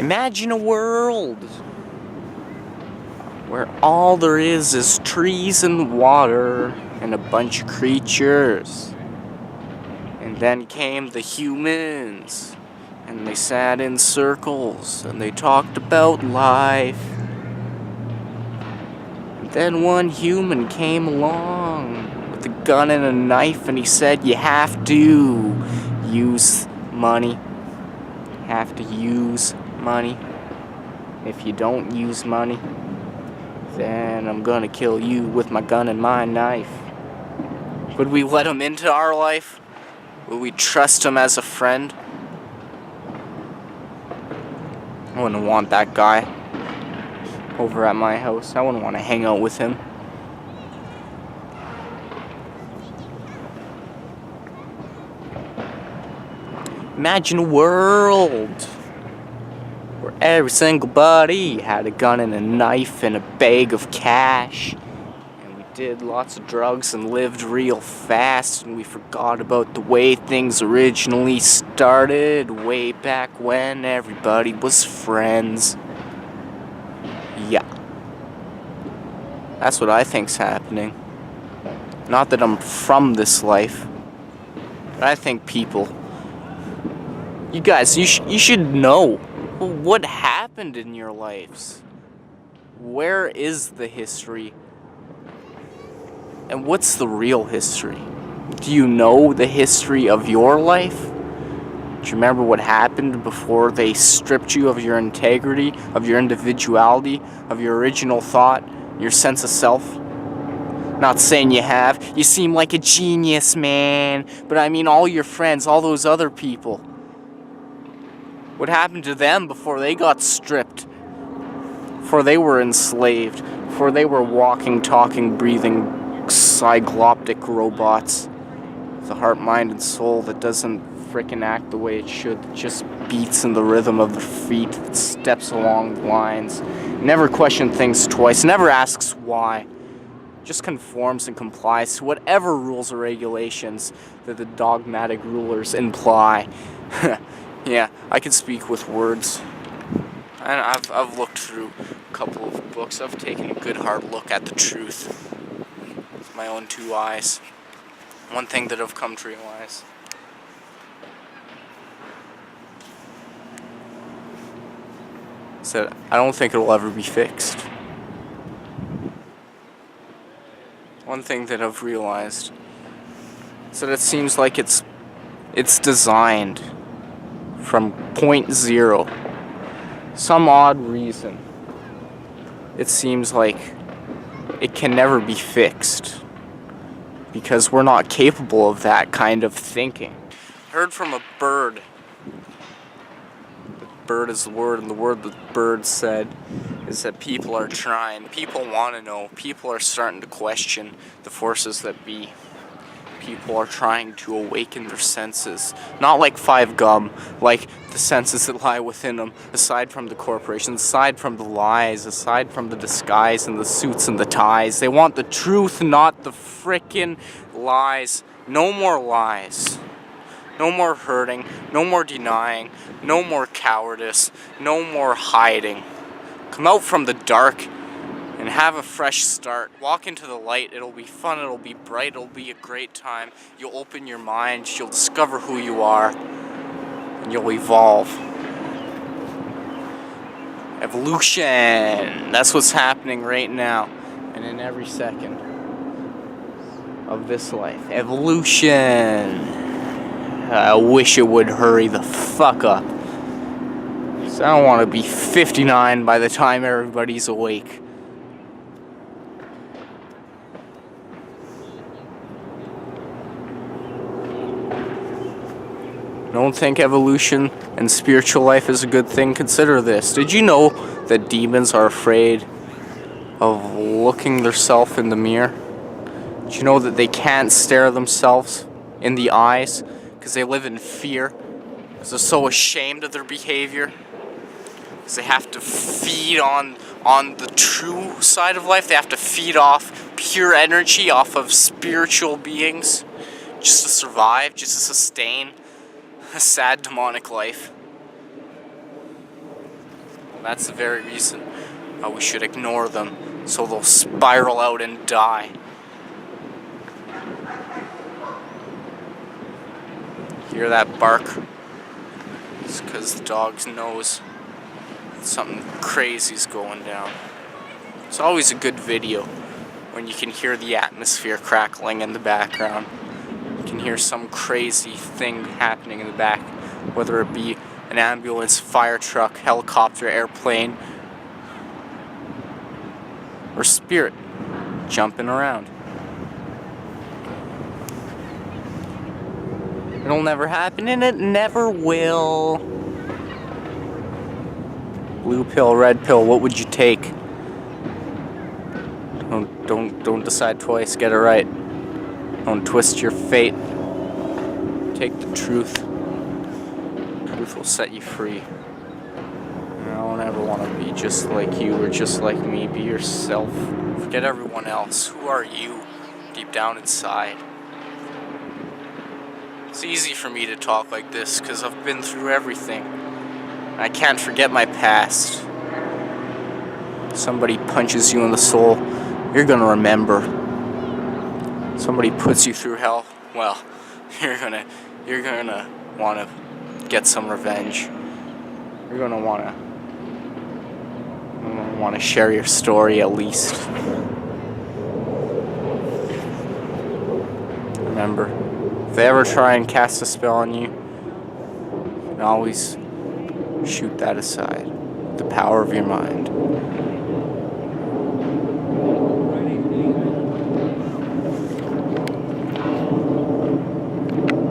Imagine a world where all there is trees and water and a bunch of creatures. And then came the humans, and they sat in circles and they talked about life. And then one human came along with a gun and a knife, and he said, you have to use money. Have to use money. If you don't use money, then I'm gonna kill you with my gun and my knife. Would we let him into our life? Would we trust him as a friend? I wouldn't want that guy over at my house. I wouldn't want to hang out with him. Imagine a world where every single buddy had a gun and a knife and a bag of cash, and we did lots of drugs and lived real fast, and we forgot about the way things originally started way back when everybody was friends. Yeah, that's what I think's happening. Not that I'm from this life, but I think people, you guys, you should know what happened in your lives. Where is the history? And what's the real history? Do you know the history of your life? Do you remember what happened before they stripped you of your integrity, of your individuality, of your original thought, your sense of self? Not saying you have. You seem like a genius, man. But I mean all your friends, all those other people. What happened to them before they got stripped? Before they were enslaved? Before they were walking, talking, breathing, cycloptic robots? With a heart, mind, and soul that doesn't frickin' act the way it should. That just beats in the rhythm of their feet. That steps along the lines. Never questions things twice. Never asks why. Just conforms and complies to whatever rules or regulations that the dogmatic rulers imply. Yeah, I can speak with words. And I've looked through a couple of books. I've taken a good hard look at the truth with my own two eyes. One thing that I've come to realize is that I don't think it'll ever be fixed. One thing that I've realized is that it seems like it's designed from point zero. Some odd reason. It seems like it can never be fixed. Because we're not capable of that kind of thinking. I heard from a bird. The bird is the word, and the word the bird said is that people are trying. People want to know. People are starting to question the forces that be. People are trying to awaken their senses. Not like Five Gum, like the senses that lie within them, aside from the corporations, aside from the lies, aside from the disguise and the suits and the ties. They want the truth, not the frickin' lies. No more lies. No more hurting. No more denying. No more cowardice. No more hiding. Come out from the dark and have a fresh start. Walk into the light. It'll be fun. It'll be bright. It'll be a great time. You'll open your mind. You'll discover who you are. And you'll evolve. Evolution. That's what's happening right now. And in every second of this life. Evolution. I wish it would hurry the fuck up. So I don't want to be 59 by the time everybody's awake. Don't think evolution and spiritual life is a good thing. Consider this. Did you know that demons are afraid of looking themselves in the mirror? Did you know that they can't stare themselves in the eyes because they live in fear? Because they're so ashamed of their behavior? Because they have to feed on the true side of life. They have to feed off pure energy, off of spiritual beings, just to survive, just to sustain a sad demonic life. that's the very reason we should ignore them, so they'll spiral out and die. Hear that bark? It's because the dog knows something crazy's going down. It's always a good video when you can hear the atmosphere crackling in the background. You can hear some crazy thing happening in the back, whether it be an ambulance, fire truck, helicopter, airplane, or spirit jumping around. It'll never happen, and it never will. Blue pill, red pill, what would you take? Don't decide twice, get it right. Don't twist your fate. Take the truth. Truth will set you free. I don't ever want to be just like you or just like me. Be yourself. Forget everyone else. Who are you deep down inside? It's easy for me to talk like this because I've been through everything. I can't forget my past. Somebody punches you in the soul, you're gonna remember. Somebody puts you through hell, well, you're gonna wanna get some revenge. You're gonna wanna share your story at least. Remember, if they ever try and cast a spell on you, you can always shoot that aside. The power of your mind.